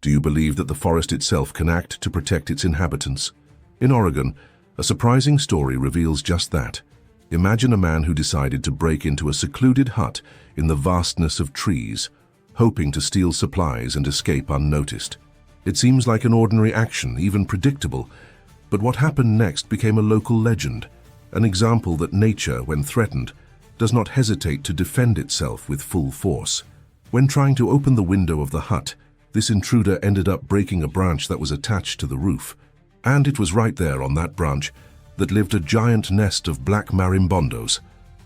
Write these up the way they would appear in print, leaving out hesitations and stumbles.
Do you believe that the forest itself can act to protect its inhabitants? In Oregon, a surprising story reveals just that. Imagine a man who decided to break into a secluded hut in the vastness of trees, hoping to steal supplies and escape unnoticed. It seems like an ordinary action, even predictable, but what happened next became a local legend, an example that nature, when threatened, does not hesitate to defend itself with full force. When trying to open the window of the hut, this intruder ended up breaking a branch that was attached to the roof. And it was right there on that branch that lived a giant nest of black marimbondos,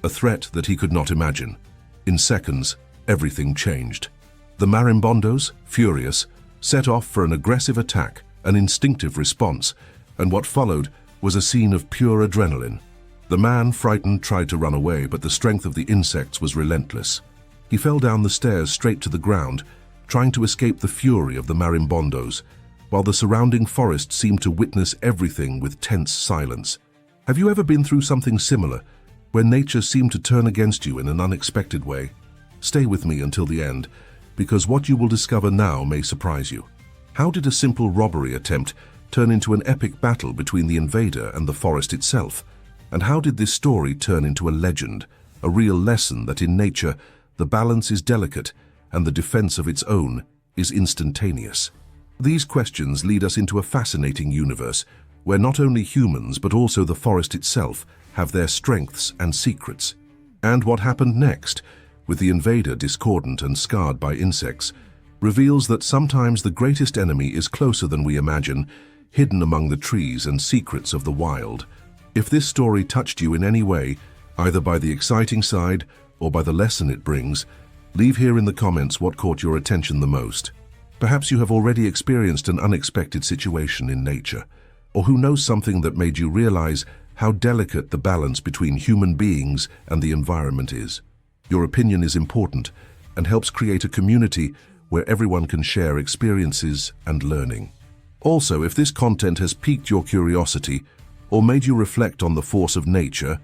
a threat that he could not imagine. In seconds, everything changed. The marimbondos, furious, set off for an aggressive attack, an instinctive response, and what followed was a scene of pure adrenaline. The man, frightened, tried to run away, but the strength of the insects was relentless. He fell down the stairs straight to the ground, trying to escape the fury of the marimbondos, while the surrounding forest seemed to witness everything with tense silence. Have you ever been through something similar, where nature seemed to turn against you in an unexpected way? Stay with me until the end, because what you will discover now may surprise you. How did a simple robbery attempt turn into an epic battle between the invader and the forest itself? And how did this story turn into a legend, a real lesson that in nature, the balance is delicate and the defense of its own is instantaneous? These questions lead us into a fascinating universe where not only humans but also the forest itself have their strengths and secrets. And what happened next, with the invader discordant and scarred by insects, reveals that sometimes the greatest enemy is closer than we imagine, hidden among the trees and secrets of the wild. If this story touched you in any way, either by the exciting side or by the lesson it brings, leave here in the comments what caught your attention the most. Perhaps you have already experienced an unexpected situation in nature, or who knows something that made you realize how delicate the balance between human beings and the environment is. Your opinion is important and helps create a community where everyone can share experiences and learning. Also, if this content has piqued your curiosity or made you reflect on the force of nature,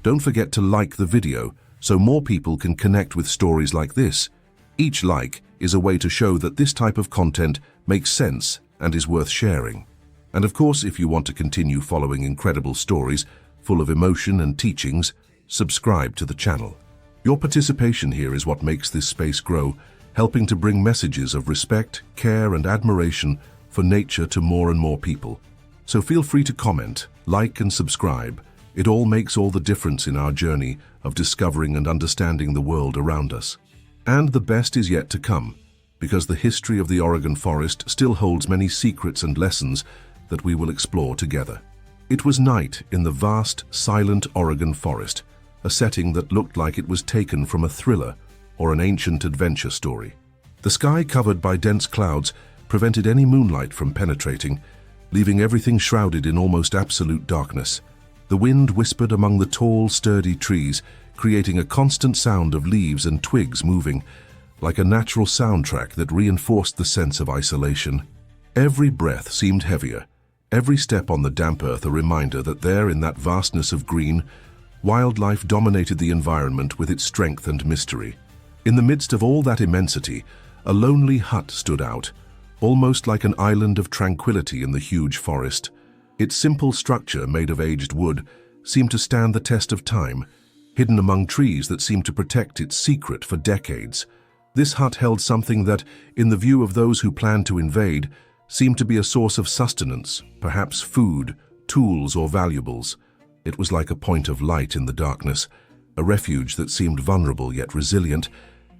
don't forget to like the video so more people can connect with stories like this. Each like is a way to show that this type of content makes sense and is worth sharing. And of course, if you want to continue following incredible stories full of emotion and teachings, subscribe to the channel. Your participation here is what makes this space grow, helping to bring messages of respect, care, and admiration for nature to more and more people. So feel free to comment, like, and subscribe. It all makes all the difference in our journey of discovering and understanding the world around us. And the best is yet to come, because the history of the Oregon forest still holds many secrets and lessons that we will explore together. It was night in the vast, silent Oregon forest, a setting that looked like it was taken from a thriller or an ancient adventure story. The sky, covered by dense clouds, prevented any moonlight from penetrating, leaving everything shrouded in almost absolute darkness. The wind whispered among the tall, sturdy trees, creating a constant sound of leaves and twigs moving, like a natural soundtrack that reinforced the sense of isolation. Every breath seemed heavier, every step on the damp earth a reminder that there, in that vastness of green, wildlife dominated the environment with its strength and mystery. In the midst of all that immensity, a lonely hut stood out, almost like an island of tranquility in the huge forest. Its simple structure, made of aged wood, seemed to stand the test of time, hidden among trees that seemed to protect its secret for decades. This hut held something that, in the view of those who planned to invade, seemed to be a source of sustenance, perhaps food, tools, or valuables. It was like a point of light in the darkness, a refuge that seemed vulnerable yet resilient,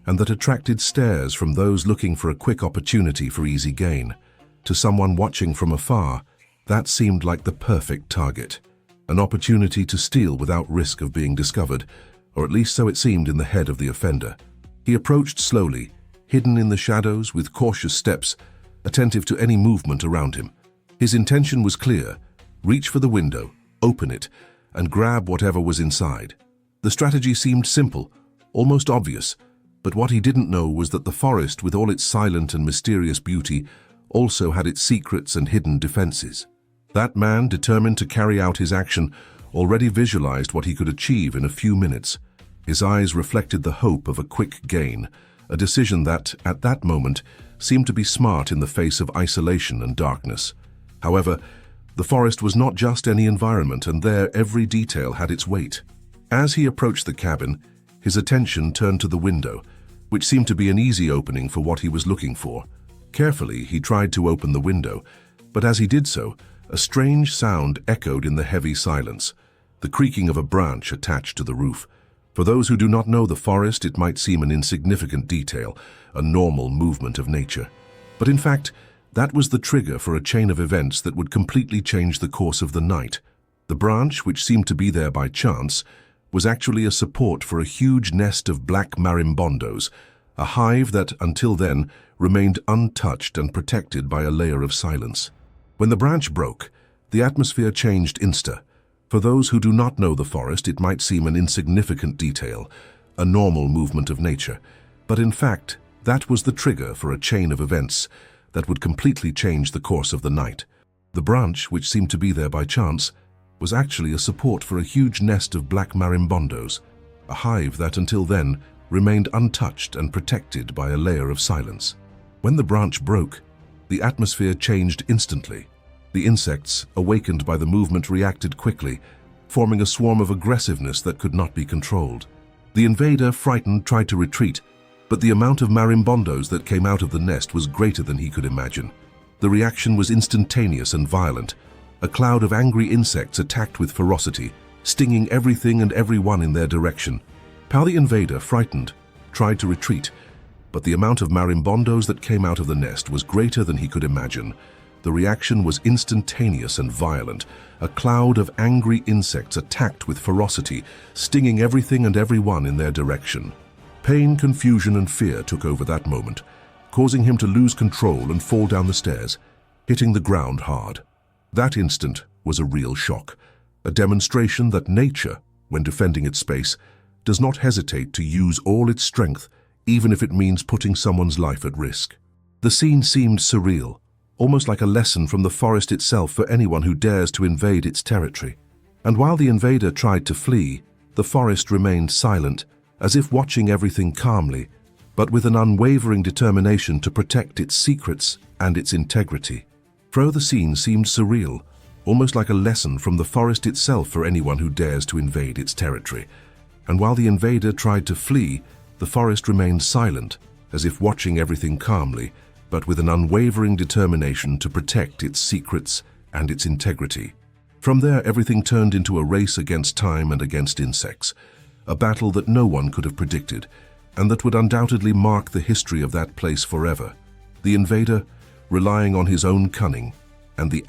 and that attracted stares from those looking for a quick opportunity for easy gain. To someone watching from afar, that seemed like the perfect target, an opportunity to steal without risk of being discovered, or at least so it seemed in the head of the offender. He approached slowly, hidden in the shadows with cautious steps, attentive to any movement around him. His intention was clear: reach for the window, open it, and grab whatever was inside. The strategy seemed simple, almost obvious, but what he didn't know was that the forest, with all its silent and mysterious beauty, also had its secrets and hidden defenses. That man, determined to carry out his action, already visualized what he could achieve in a few minutes. His eyes reflected the hope of a quick gain, a decision that, at that moment, seemed to be smart in the face of isolation and darkness. However, the forest was not just any environment, and there every detail had its weight. As he approached the cabin, his attention turned to the window, which seemed to be an easy opening for what he was looking for. Carefully, he tried to open the window, but as he did so, a strange sound echoed in the heavy silence, the creaking of a branch attached to the roof. For those who do not know the forest, it might seem an insignificant detail, a normal movement of nature. But in fact, that was the trigger for a chain of events that would completely change the course of the night. The branch, which seemed to be there by chance, was actually a support for a huge nest of black marimbondos, a hive that, until then, remained untouched and protected by a layer of silence. When the branch broke, the atmosphere changed insta. For those who do not know the forest, it might seem an insignificant detail, a normal movement of nature. But in fact, that was the trigger for a chain of events that would completely change the course of the night. The branch, which seemed to be there by chance, was actually a support for a huge nest of black marimbondos, a hive that until then remained untouched and protected by a layer of silence. When the branch broke, the atmosphere changed instantly. The insects, awakened by the movement, reacted quickly, forming a swarm of aggressiveness that could not be controlled. The invader, frightened, tried to retreat, but the amount of marimbondos that came out of the nest was greater than he could imagine. The reaction was instantaneous and violent. A cloud of angry insects attacked with ferocity, stinging everything and everyone in their direction. The invader, frightened, tried to retreat, but the amount of marimbondos that came out of the nest was greater than he could imagine. The reaction was instantaneous and violent. A cloud of angry insects attacked with ferocity, stinging everything and everyone in their direction. Pain, confusion, and fear took over that moment, causing him to lose control and fall down the stairs, hitting the ground hard. That instant was a real shock, a demonstration that nature, when defending its space, does not hesitate to use all its strength, even if it means putting someone's life at risk. The scene seemed surreal, almost like a lesson from the forest itself for anyone who dares to invade its territory. And while the invader tried to flee, the forest remained silent, as if watching everything calmly, but with an unwavering determination to protect its secrets and its integrity. The scene seemed surreal, almost like a lesson from the forest itself for anyone who dares to invade its territory. And while the invader tried to flee, the forest remained silent, as if watching everything calmly, but with an unwavering determination to protect its secrets and its integrity. From there, everything turned into a race against time and against insects, a battle that no one could have predicted, and that would undoubtedly mark the history of that place forever. The invader, relying on his own cunning, and the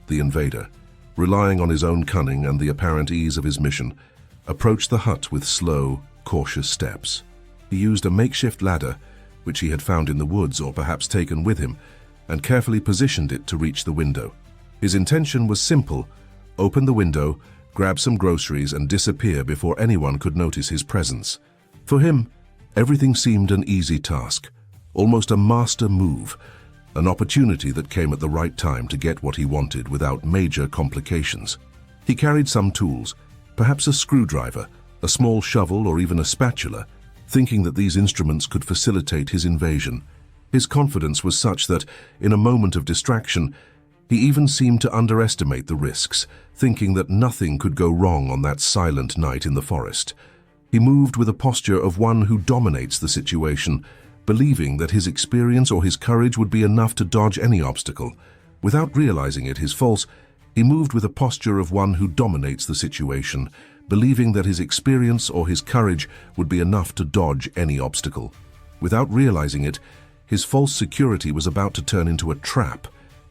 invader, relying on his own cunning and the apparent ease of his mission, approached the hut with slow, cautious steps. He used a makeshift ladder, which he had found in the woods or perhaps taken with him, and carefully positioned it to reach the window. His intention was simple: open the window, grab some groceries, and disappear before anyone could notice his presence. For him, everything seemed an easy task, almost a master move, an opportunity that came at the right time to get what he wanted without major complications. He carried some tools, perhaps a screwdriver, a small shovel, or even a spatula, thinking that these instruments could facilitate his invasion. His confidence was such that, in a moment of distraction, he even seemed to underestimate the risks, thinking that nothing could go wrong on that silent night in the forest. He moved with a posture of one who dominates the situation, believing that his experience or his courage would be enough to dodge any obstacle. Without realizing it, he moved with a posture of one who dominates the situation, believing that his experience or his courage would be enough to dodge any obstacle. Without realizing it, his false security was about to turn into a trap,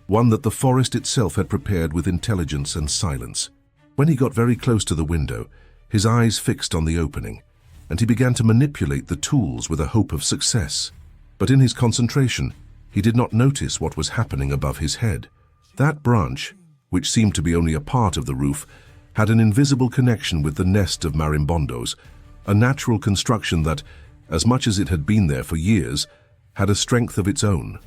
one that the forest itself had prepared with intelligence and silence. When he got very close to the window, his eyes fixed on the opening, and he began to manipulate the tools with a hope of success. But in his concentration, he did not notice what was happening above his head. That branch, which seemed to be only a part of the roof, had an invisible connection with the nest of marimbondos, a natural construction that, as much as it had been there for years, had a strength of its own,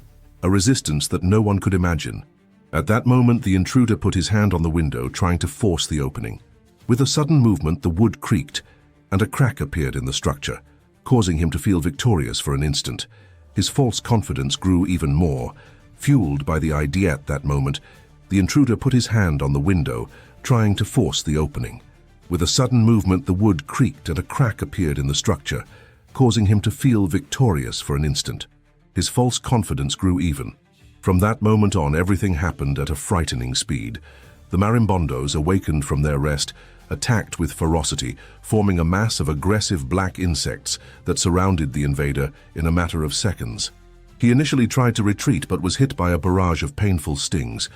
a resistance that no one could imagine. At that moment, the intruder put his hand on the window, trying to force the opening. With a sudden movement, the wood creaked, and a crack appeared in the structure, causing him to feel victorious for an instant. His false confidence grew even more. Fueled by the idea at that moment, the intruder put his hand on the window, trying to force the opening. With a sudden movement, the wood creaked and a crack appeared in the structure, causing him to feel victorious for an instant. His false confidence grew even. From that moment on, everything happened at a frightening speed. The marimbondos, awakened from their rest, attacked with ferocity, forming a mass of aggressive black insects that surrounded the invader in a matter of seconds. He initially tried to retreat but was hit by a barrage of painful stings.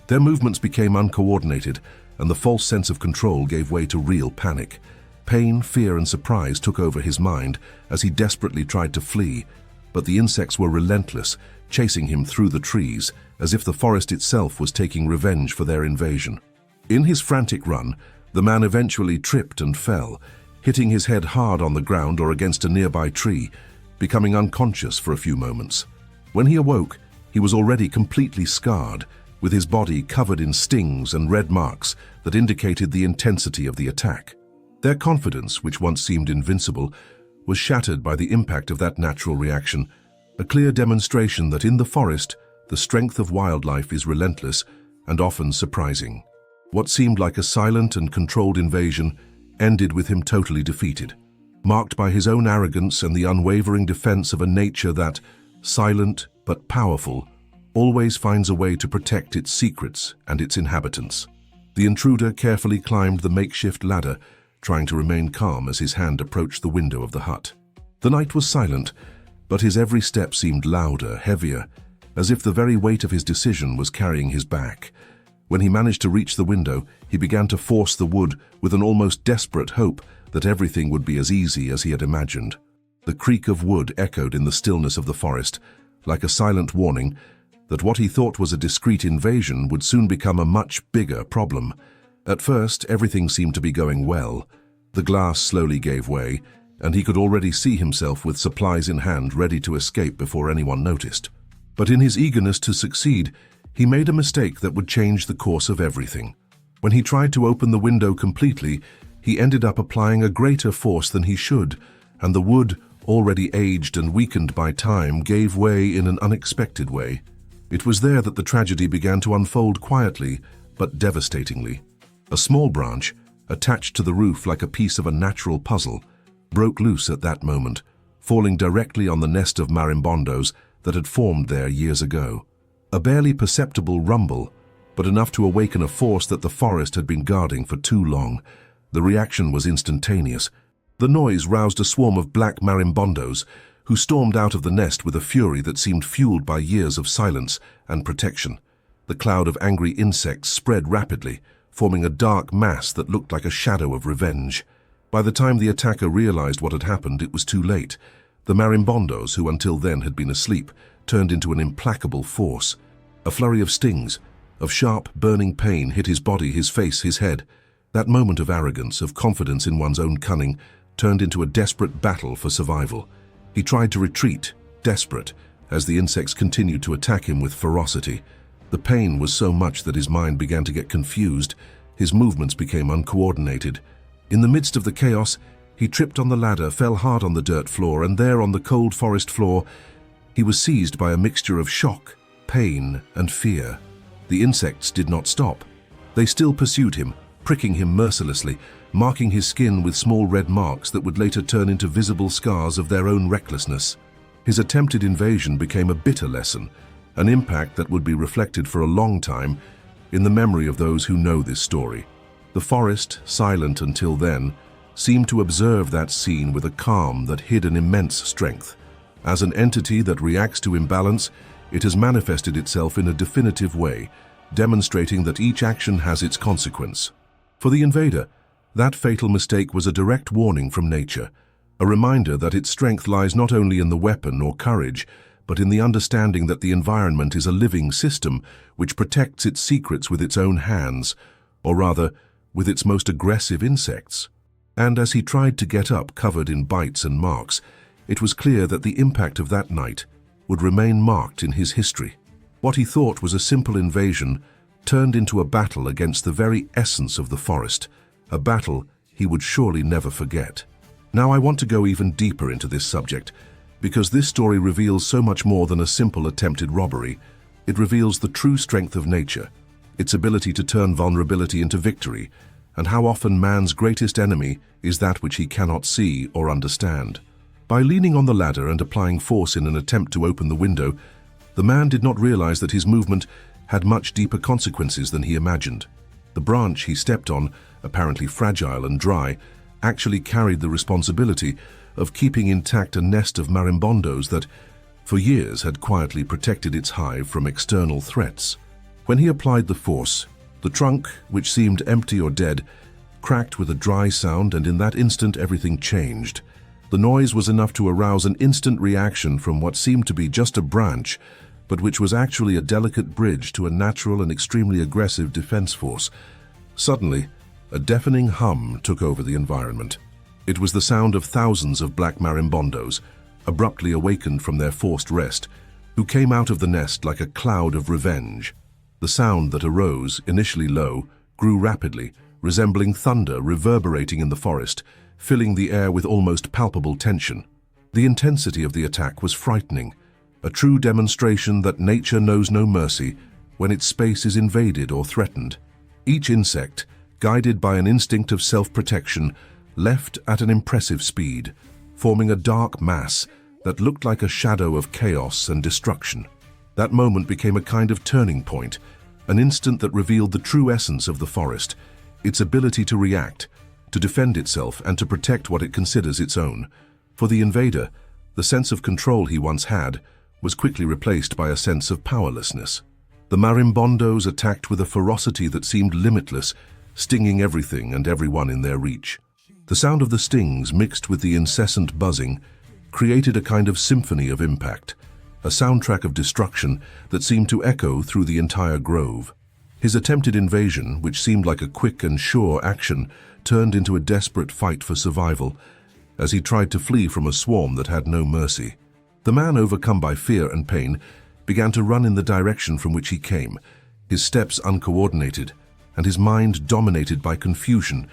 Their movements became uncoordinated, and the false sense of control gave way to real panic. Pain, fear, and surprise took over his mind as he desperately tried to flee, but the insects were relentless, chasing him through the trees, as if the forest itself was taking revenge for their invasion. In his frantic run, the man eventually tripped and fell, hitting his head hard on the ground or against a nearby tree, becoming unconscious for a few moments. When he awoke, he was already completely scarred, with his body covered in stings and red marks that indicated the intensity of the attack. Their confidence, which once seemed invincible, was shattered by the impact of that natural reaction, a clear demonstration that in the forest, the strength of wildlife is relentless and often surprising. What seemed like a silent and controlled invasion ended with him totally defeated, marked by his own arrogance and the unwavering defense of a nature that, silent but powerful, always finds a way to protect its secrets and its inhabitants. The intruder carefully climbed the makeshift ladder, trying to remain calm as his hand approached the window of the hut. The night was silent, but his every step seemed louder, heavier, as if the very weight of his decision was carrying his back. When he managed to reach the window, he began to force the wood with an almost desperate hope that everything would be as easy as he had imagined. The creak of wood echoed in the stillness of the forest, like a silent warning that what he thought was a discreet invasion would soon become a much bigger problem. At first, everything seemed to be going well. The glass slowly gave way, and he could already see himself with supplies in hand ready to escape before anyone noticed. But in his eagerness to succeed, he made a mistake that would change the course of everything. When he tried to open the window completely, he ended up applying a greater force than he should, and the wood, already aged and weakened by time, gave way in an unexpected way. It was there that the tragedy began to unfold quietly, but devastatingly. A small branch, attached to the roof like a piece of a natural puzzle, broke loose at that moment, falling directly on the nest of marimbondos that had formed there years ago. A barely perceptible rumble, but enough to awaken a force that the forest had been guarding for too long. The reaction was instantaneous. The noise roused a swarm of black marimbondos, who stormed out of the nest with a fury that seemed fueled by years of silence and protection. The cloud of angry insects spread rapidly, forming a dark mass that looked like a shadow of revenge. By the time the attacker realized what had happened, it was too late. The marimbondos, who until then had been asleep, turned into an implacable force. A flurry of stings, of sharp, burning pain hit his body, his face, his head. That moment of arrogance, of confidence in one's own cunning, turned into a desperate battle for survival. He tried to retreat, desperate, as the insects continued to attack him with ferocity. The pain was so much that his mind began to get confused. His movements became uncoordinated. In the midst of the chaos, he tripped on the ladder, fell hard on the dirt floor, and there on the cold forest floor, he was seized by a mixture of shock, pain, and fear. The insects did not stop. They still pursued him, pricking him mercilessly, marking his skin with small red marks that would later turn into visible scars of their own recklessness. His attempted invasion became a bitter lesson, an impact that would be reflected for a long time in the memory of those who know this story. The forest, silent until then, seemed to observe that scene with a calm that hid an immense strength. As an entity that reacts to imbalance, it has manifested itself in a definitive way, demonstrating that each action has its consequence. For the invader, that fatal mistake was a direct warning from nature, a reminder that its strength lies not only in the weapon or courage, but in the understanding that the environment is a living system which protects its secrets with its own hands, or rather, with its most aggressive insects. And as he tried to get up covered in bites and marks, it was clear that the impact of that night would remain marked in his history. What he thought was a simple invasion turned into a battle against the very essence of the forest, a battle he would surely never forget. Now I want to go even deeper into this subject, Because this story reveals so much more than a simple attempted robbery. It reveals the true strength of nature, its ability to turn vulnerability into victory, and how often man's greatest enemy is that which he cannot see or understand. By leaning on the ladder and applying force in an attempt to open the window, the man did not realize that his movement had much deeper consequences than he imagined. The branch he stepped on, apparently fragile and dry, actually carried the responsibility of keeping intact a nest of marimbondos that, for years, had quietly protected its hive from external threats. When he applied the force, the trunk, which seemed empty or dead, cracked with a dry sound, and in that instant everything changed. The noise was enough to arouse an instant reaction from what seemed to be just a branch, but which was actually a delicate bridge to a natural and extremely aggressive defense force. Suddenly, a deafening hum took over the environment. It was the sound of thousands of black marimbondos, abruptly awakened from their forced rest, who came out of the nest like a cloud of revenge. The sound that arose, initially low, grew rapidly, resembling thunder reverberating in the forest, filling the air with almost palpable tension. The intensity of the attack was frightening, a true demonstration that nature knows no mercy when its space is invaded or threatened. Each insect, guided by an instinct of self-protection, left at an impressive speed, forming a dark mass that looked like a shadow of chaos and destruction. That moment became a kind of turning point, an instant that revealed the true essence of the forest, its ability to react, to defend itself, and to protect what it considers its own. For the invader, the sense of control he once had was quickly replaced by a sense of powerlessness. The marimbondos attacked with a ferocity that seemed limitless, stinging everything and everyone in their reach. The sound of the stings, mixed with the incessant buzzing, created a kind of symphony of impact, a soundtrack of destruction that seemed to echo through the entire grove. His attempted invasion, which seemed like a quick and sure action, turned into a desperate fight for survival, as he tried to flee from a swarm that had no mercy. The man, overcome by fear and pain, began to run in the direction from which he came, his steps uncoordinated, and his mind dominated by confusion.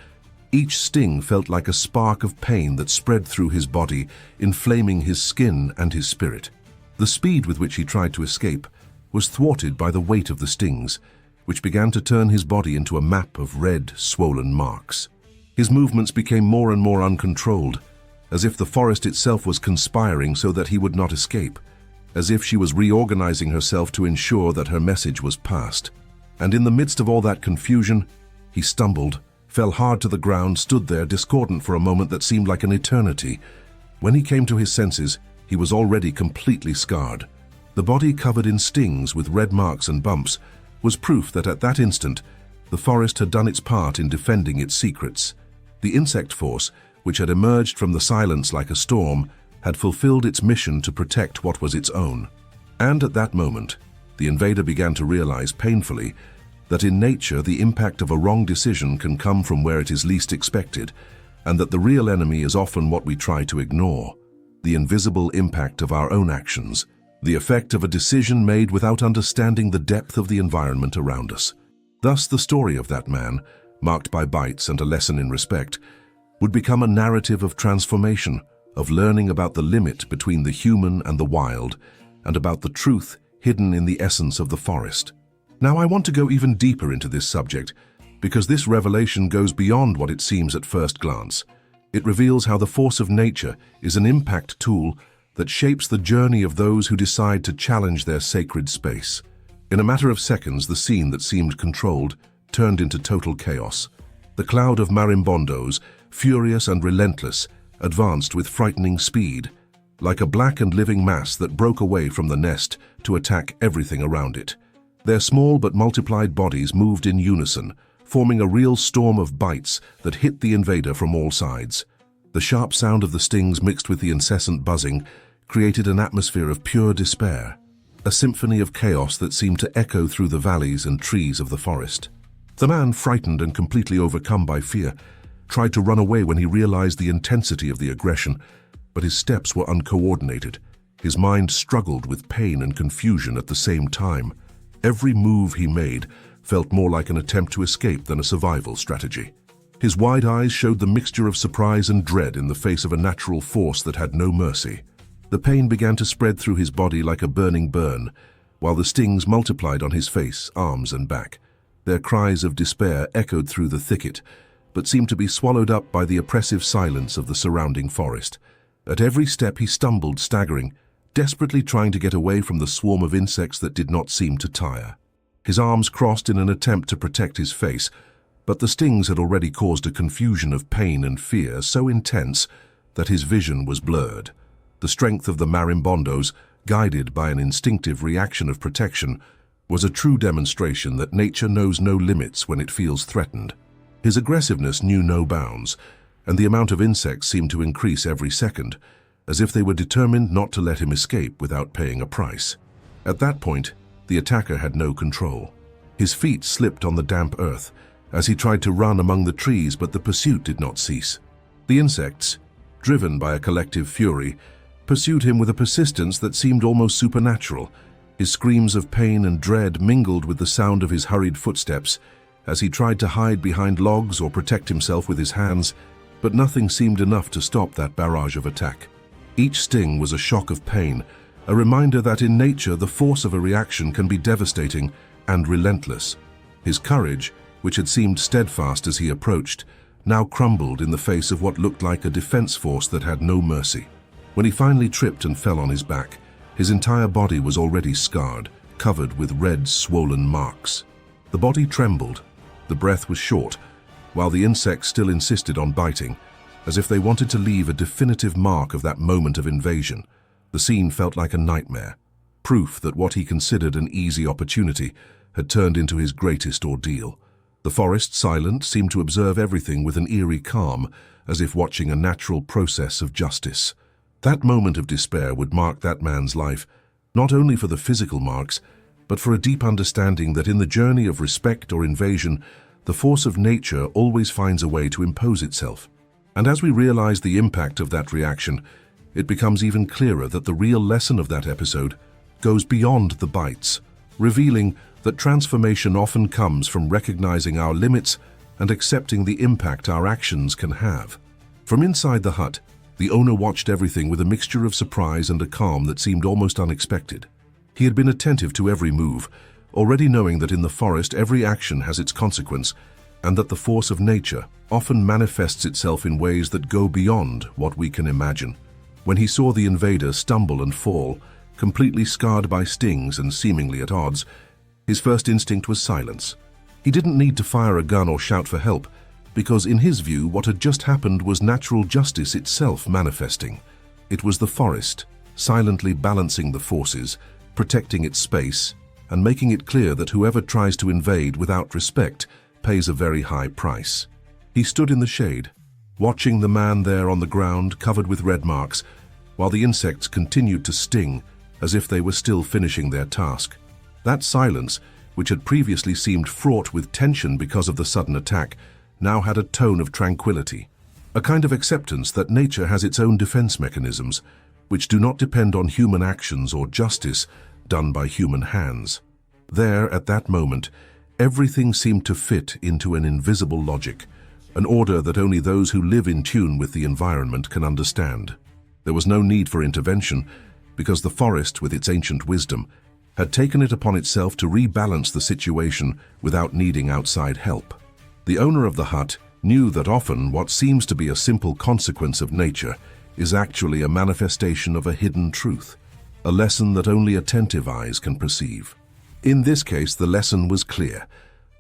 Each sting felt like a spark of pain that spread through his body, inflaming his skin and his spirit. The speed with which he tried to escape was thwarted by the weight of the stings, which began to turn his body into a map of red, swollen marks. His movements became more and more uncontrolled, as if the forest itself was conspiring so that he would not escape, as if she was reorganizing herself to ensure that her message was passed. And in the midst of all that confusion, he stumbled, fell hard to the ground, stood there discordant for a moment that seemed like an eternity. When he came to his senses, he was already completely scarred. The body, covered in stings with red marks and bumps, was proof that at that instant, the forest had done its part in defending its secrets. The insect force, which had emerged from the silence like a storm, had fulfilled its mission to protect what was its own. And at that moment, the invader began to realize painfully that in nature the impact of a wrong decision can come from where it is least expected, and that the real enemy is often what we try to ignore, the invisible impact of our own actions, the effect of a decision made without understanding the depth of the environment around us. Thus, the story of that man, marked by bites and a lesson in respect, would become a narrative of transformation, of learning about the limit between the human and the wild, and about the truth hidden in the essence of the forest. Now, I want to go even deeper into this subject, because this revelation goes beyond what it seems at first glance. It reveals how the force of nature is an impact tool that shapes the journey of those who decide to challenge their sacred space. In a matter of seconds, the scene that seemed controlled turned into total chaos. The cloud of marimbondos, furious and relentless, advanced with frightening speed, like a black and living mass that broke away from the nest to attack everything around it. Their small but multiplied bodies moved in unison, forming a real storm of bites that hit the invader from all sides. The sharp sound of the stings mixed with the incessant buzzing created an atmosphere of pure despair, a symphony of chaos that seemed to echo through the valleys and trees of the forest. The man, frightened and completely overcome by fear, tried to run away when he realized the intensity of the aggression, but his steps were uncoordinated. His mind struggled with pain and confusion at the same time. Every move he made felt more like an attempt to escape than a survival strategy. His wide eyes showed the mixture of surprise and dread in the face of a natural force that had no mercy. The pain began to spread through his body like a burning burn, while the stings multiplied on his face, arms, and back. Their cries of despair echoed through the thicket, but seemed to be swallowed up by the oppressive silence of the surrounding forest. At every step he stumbled, staggering, desperately trying to get away from the swarm of insects that did not seem to tire. His arms crossed in an attempt to protect his face, but the stings had already caused a confusion of pain and fear so intense that his vision was blurred. The strength of the marimbondos, guided by an instinctive reaction of protection, was a true demonstration that nature knows no limits when it feels threatened. His aggressiveness knew no bounds, and the amount of insects seemed to increase every second, as if they were determined not to let him escape without paying a price. At that point, the attacker had no control. His feet slipped on the damp earth as he tried to run among the trees, but the pursuit did not cease. The insects, driven by a collective fury, pursued him with a persistence that seemed almost supernatural. His screams of pain and dread mingled with the sound of his hurried footsteps as he tried to hide behind logs or protect himself with his hands, but nothing seemed enough to stop that barrage of attack. Each sting was a shock of pain, a reminder that in nature the force of a reaction can be devastating and relentless. His courage, which had seemed steadfast as he approached, now crumbled in the face of what looked like a defense force that had no mercy. When he finally tripped and fell on his back, his entire body was already scarred, covered with red, swollen marks. The body trembled, the breath was short, while the insects still insisted on biting, as if they wanted to leave a definitive mark of that moment of invasion. The scene felt like a nightmare, proof that what he considered an easy opportunity had turned into his greatest ordeal. The forest, silent, seemed to observe everything with an eerie calm, as if watching a natural process of justice. That moment of despair would mark that man's life, not only for the physical marks, but for a deep understanding that in the journey of respect or invasion, the force of nature always finds a way to impose itself. And as we realize the impact of that reaction, it becomes even clearer that the real lesson of that episode goes beyond the bites, revealing that transformation often comes from recognizing our limits and accepting the impact our actions can have. From inside the hut, the owner watched everything with a mixture of surprise and a calm that seemed almost unexpected. He had been attentive to every move, already knowing that in the forest every action has its consequence, and that the force of nature often manifests itself in ways that go beyond what we can imagine. When he saw the invader stumble and fall, completely scarred by stings and seemingly at odds, his first instinct was silence. He didn't need to fire a gun or shout for help, because in his view what had just happened was natural justice itself manifesting. It was the forest, silently balancing the forces, protecting its space, and making it clear that whoever tries to invade without respect pays a very high price. He stood in the shade, watching the man there on the ground covered with red marks, while the insects continued to sting as if they were still finishing their task. That silence, which had previously seemed fraught with tension because of the sudden attack, now had a tone of tranquility, a kind of acceptance that nature has its own defense mechanisms, which do not depend on human actions or justice done by human hands. There, at that moment, everything seemed to fit into an invisible logic, an order that only those who live in tune with the environment can understand. There was no need for intervention, because the forest, with its ancient wisdom, had taken it upon itself to rebalance the situation without needing outside help. The owner of the hut knew that often what seems to be a simple consequence of nature is actually a manifestation of a hidden truth, a lesson that only attentive eyes can perceive. In this case, the lesson was clear.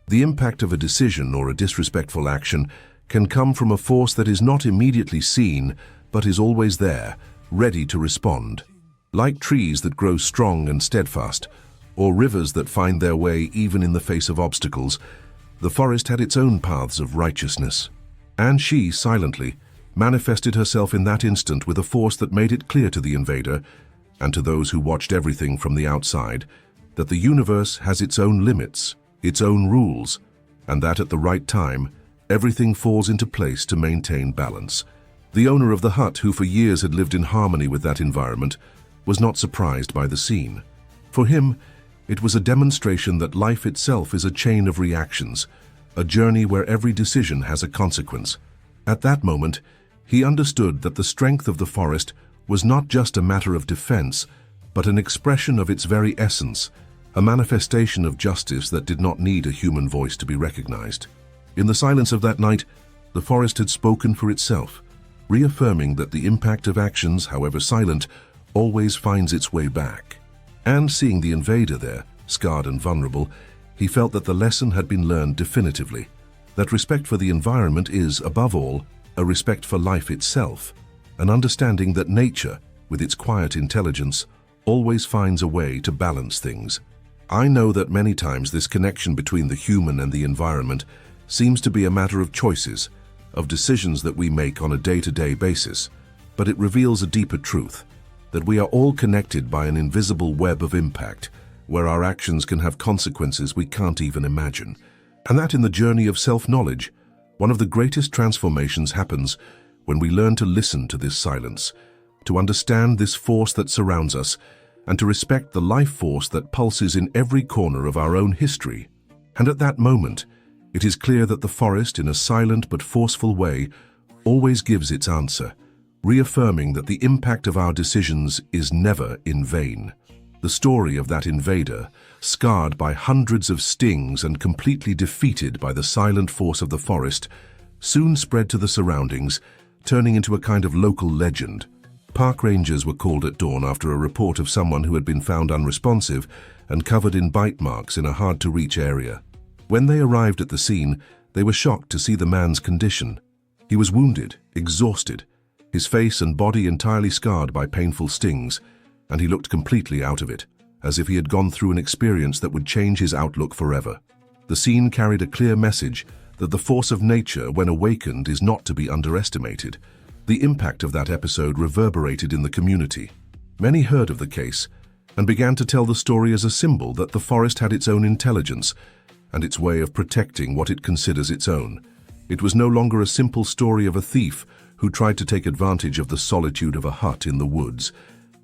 The impact of a decision or a disrespectful action can come from a force that is not immediately seen, but is always there, ready to respond. Like trees that grow strong and steadfast, or rivers that find their way even in the face of obstacles, the forest had its own paths of righteousness. And she, silently, manifested herself in that instant with a force that made it clear to the invader, and to those who watched everything from the outside, that the universe has its own limits, its own rules, and that at the right time, everything falls into place to maintain balance. The owner of the hut, who for years had lived in harmony with that environment, was not surprised by the scene. For him, it was a demonstration that life itself is a chain of reactions, a journey where every decision has a consequence. At that moment, he understood that the strength of the forest was not just a matter of defense, but an expression of its very essence, a manifestation of justice that did not need a human voice to be recognized. In the silence of that night, the forest had spoken for itself, reaffirming that the impact of actions, however silent, always finds its way back. And seeing the invader there, scarred and vulnerable, he felt that the lesson had been learned definitively, that respect for the environment is, above all, a respect for life itself, an understanding that nature, with its quiet intelligence, always finds a way to balance things. I know that many times this connection between the human and the environment seems to be a matter of choices, of decisions that we make on a day-to-day basis, but it reveals a deeper truth, that we are all connected by an invisible web of impact, where our actions can have consequences we can't even imagine. And that in the journey of self-knowledge, one of the greatest transformations happens when we learn to listen to this silence, to understand this force that surrounds us, and to respect the life force that pulses in every corner of our own history. And at that moment, it is clear that the forest, in a silent but forceful way, always gives its answer, reaffirming that the impact of our decisions is never in vain. The story of that invader, scarred by hundreds of stings and completely defeated by the silent force of the forest, soon spread to the surroundings, turning into a kind of local legend. Park rangers were called at dawn after a report of someone who had been found unresponsive and covered in bite marks in a hard-to-reach area. When they arrived at the scene, they were shocked to see the man's condition. He was wounded, exhausted, his face and body entirely scarred by painful stings, and he looked completely out of it, as if he had gone through an experience that would change his outlook forever. The scene carried a clear message that the force of nature, when awakened, is not to be underestimated. The impact of that episode reverberated in the community. Many heard of the case and began to tell the story as a symbol that the forest had its own intelligence and its way of protecting what it considers its own. It was no longer a simple story of a thief who tried to take advantage of the solitude of a hut in the woods,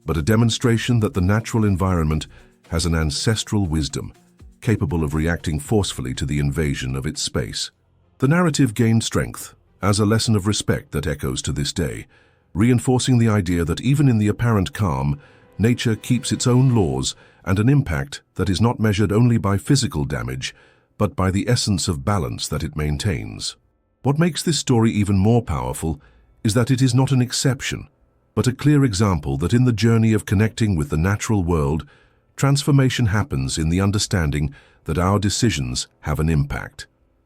but a demonstration that the natural environment has an ancestral wisdom, capable of reacting forcefully to the invasion of its space. The narrative gained strength as a lesson of respect that echoes to this day, reinforcing the idea that even in the apparent calm, nature keeps its own laws and an impact that is not measured only by physical damage, but by the essence of balance that it maintains. What makes this story even more powerful is that it is not an exception, but a clear example that in the journey of connecting with the natural world, transformation happens in the understanding that our decisions have an impact.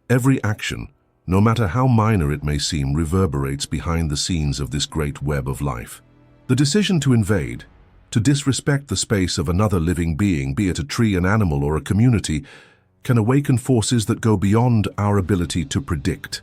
Every action, no matter how minor it may seem, reverberates behind the scenes of this great web of life. The decision to invade, to disrespect the space of another living being, be it a tree, an animal, or a community, can awaken forces that go beyond our ability to predict.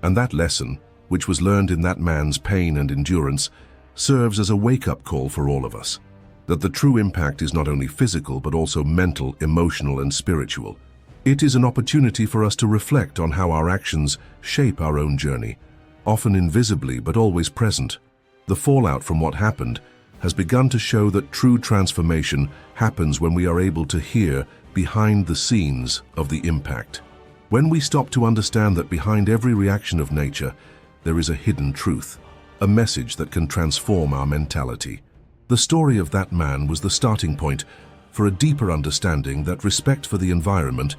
And that lesson, which was learned in that man's pain and endurance, serves as a wake-up call for all of us, that the true impact is not only physical but also mental, emotional, and spiritual. It is an opportunity for us to reflect on how our actions shape our own journey, often invisibly but always present. The fallout from what happened has begun to show that true transformation happens when we are able to hear behind the scenes of the impact. When we stop to understand that behind every reaction of nature, there is a hidden truth, a message that can transform our mentality. The story of that man was the starting point for a deeper understanding that respect for the environment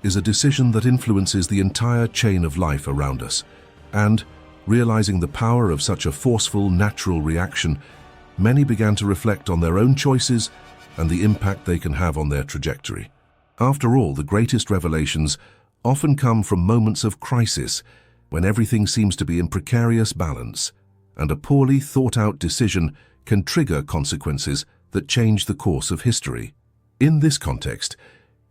is a decision that influences the entire chain of life around us. And, realizing the power of such a forceful, natural reaction, many began to reflect on their own choices and the impact they can have on their trajectory. After all, the greatest revelations often come from moments of crisis, when everything seems to be in precarious balance, and a poorly thought-out decision can trigger consequences that change the course of history. In this context,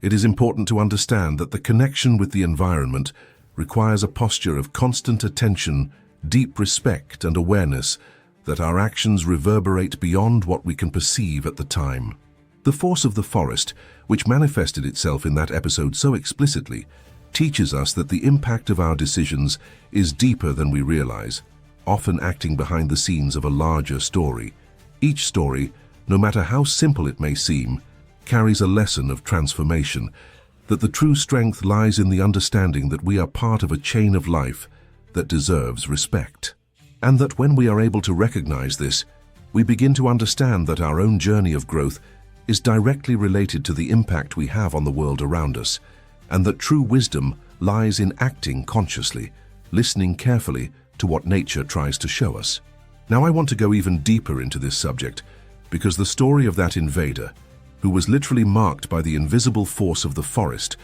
it is important to understand that the connection with the environment requires a posture of constant attention, deep respect, and awareness that our actions reverberate beyond what we can perceive at the time. The force of the forest, which manifested itself in that episode so explicitly, teaches us that the impact of our decisions is deeper than we realize, often acting behind the scenes of a larger story. Each story, no matter how simple it may seem, carries a lesson of transformation, that the true strength lies in the understanding that we are part of a chain of life that deserves respect. And that when we are able to recognize this, we begin to understand that our own journey of growth is directly related to the impact we have on the world around us, and that true wisdom lies in acting consciously, listening carefully to what nature tries to show us. Now I want to go even deeper into this subject, because the story of that invader, who was literally marked by the invisible force of the forest,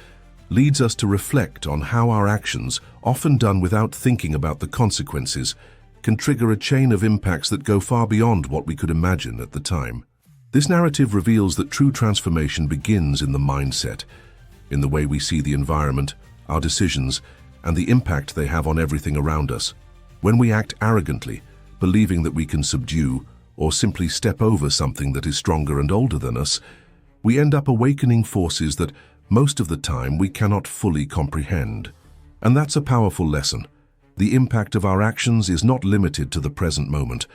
leads us to reflect on how our actions, often done without thinking about the consequences, can trigger a chain of impacts that go far beyond what we could imagine at the time. This narrative reveals that true transformation begins in the mindset, in the way we see the environment, our decisions, and the impact they have on everything around us. When we act arrogantly, believing that we can subdue or simply step over something that is stronger and older than us, we end up awakening forces that most of the time we cannot fully comprehend. And that's a powerful lesson. The impact of our actions is not limited to the present moment,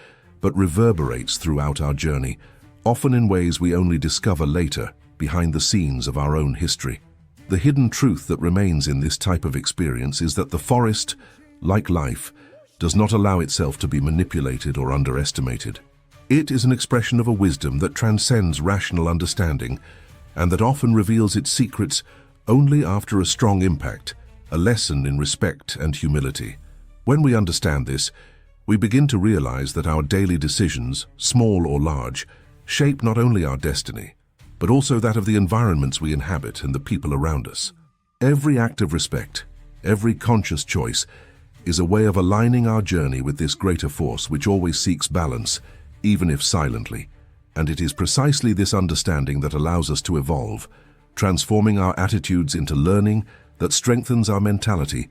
but reverberates throughout our journey, often in ways we only discover later, behind the scenes of our own history. The hidden truth that remains in this type of experience is that the forest, like life, does not allow itself to be manipulated or underestimated. It is an expression of a wisdom that transcends rational understanding and that often reveals its secrets only after a strong impact, a lesson in respect and humility. When we understand this, we begin to realize that our daily decisions, small or large, shape not only our destiny, but also that of the environments we inhabit and the people around us. Every act of respect, every conscious choice, is a way of aligning our journey with this greater force which always seeks balance, even if silently. And it is precisely this understanding that allows us to evolve, transforming our attitudes into learning that strengthens our mentality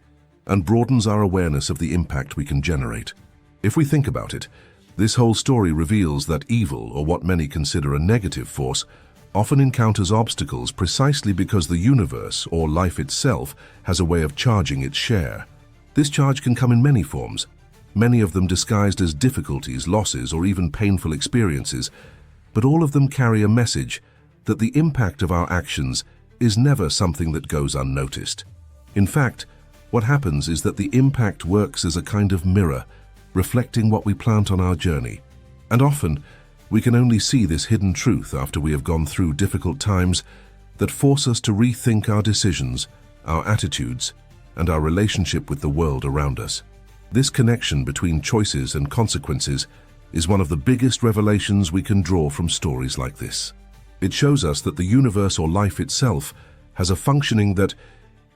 and broadens our awareness of the impact we can generate. If we think about it, this whole story reveals that evil, or what many consider a negative force, often encounters obstacles precisely because the universe, or life itself, has a way of charging its share. This charge can come in many forms, many of them disguised as difficulties, losses, or even painful experiences, but all of them carry a message that the impact of our actions is never something that goes unnoticed. In fact, what happens is that the impact works as a kind of mirror, reflecting what we plant on our journey. And often, we can only see this hidden truth after we have gone through difficult times that force us to rethink our decisions, our attitudes, and our relationship with the world around us. This connection between choices and consequences is one of the biggest revelations we can draw from stories like this. It shows us that the universe or life itself has a functioning that,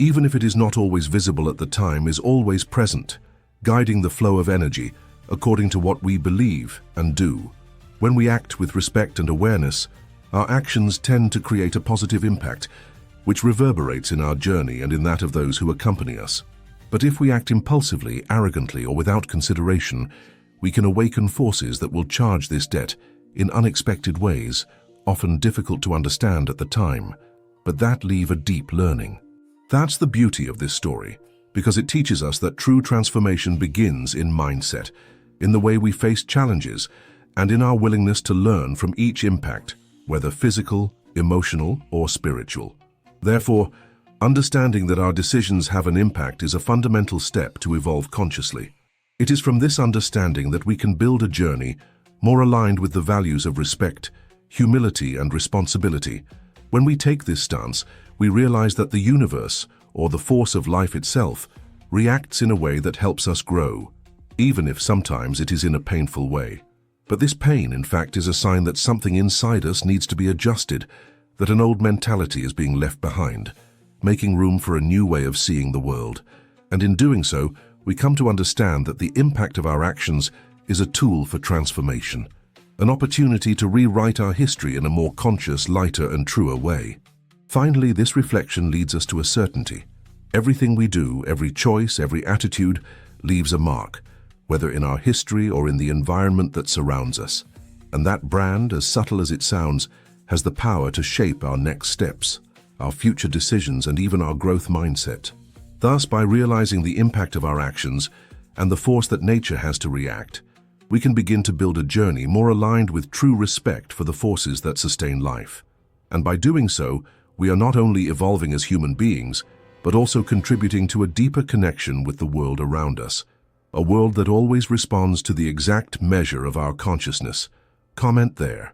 even if it is not always visible at the time, is always present, guiding the flow of energy according to what we believe and do. When we act with respect and awareness, our actions tend to create a positive impact, which reverberates in our journey and in that of those who accompany us. But if we act impulsively, arrogantly, or without consideration, we can awaken forces that will charge this debt in unexpected ways, often difficult to understand at the time, but that leave a deep learning. That's the beauty of this story, because it teaches us that true transformation begins in mindset, in the way we face challenges, and in our willingness to learn from each impact, whether physical, emotional, or spiritual. Therefore, understanding that our decisions have an impact is a fundamental step to evolve consciously. It is from this understanding that we can build a journey more aligned with the values of respect, humility, and responsibility. When we take this stance, we realize that the universe, or the force of life itself, reacts in a way that helps us grow, even if sometimes it is in a painful way. But this pain, in fact, is a sign that something inside us needs to be adjusted, that an old mentality is being left behind, making room for a new way of seeing the world. And in doing so, we come to understand that the impact of our actions is a tool for transformation, an opportunity to rewrite our history in a more conscious, lighter, and truer way. Finally, this reflection leads us to a certainty. Everything we do, every choice, every attitude, leaves a mark, whether in our history or in the environment that surrounds us. And that brand, as subtle as it sounds, has the power to shape our next steps, our future decisions, and even our growth mindset. Thus, by realizing the impact of our actions and the force that nature has to react, we can begin to build a journey more aligned with true respect for the forces that sustain life. And by doing so, we are not only evolving as human beings, but also contributing to a deeper connection with the world around us, a world that always responds to the exact measure of our consciousness, comment there.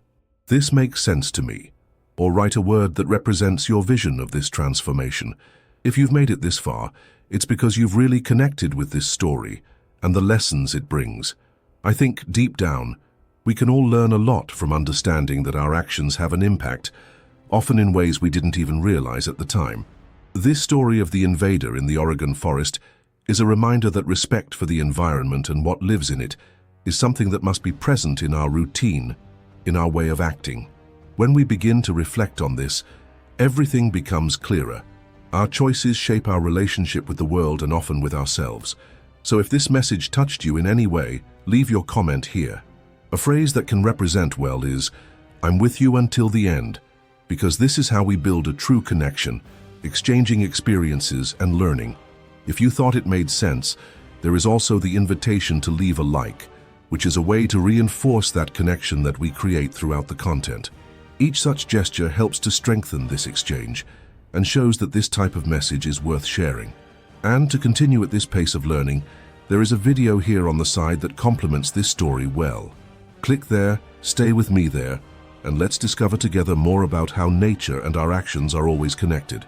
This makes sense to me. Or write a word that represents your vision of this transformation. If you've made it this far, it's because you've really connected with this story and the lessons it brings. I think deep down, we can all learn a lot from understanding that our actions have an impact, often in ways we didn't even realize at the time. This story of the invader in the Oregon forest is a reminder that respect for the environment and what lives in it is something that must be present in our routine, in our way of acting. When we begin to reflect on this, everything becomes clearer. Our choices shape our relationship with the world and often with ourselves. So if this message touched you in any way, leave your comment here. A phrase that can represent well is, "I'm with you until the end," because this is how we build a true connection, exchanging experiences and learning. If you thought it made sense, there is also the invitation to leave a like, which is a way to reinforce that connection that we create throughout the content. Each such gesture helps to strengthen this exchange and shows that this type of message is worth sharing. And to continue at this pace of learning, there is a video here on the side that complements this story well. Click there, stay with me there, and let's discover together more about how nature and our actions are always connected.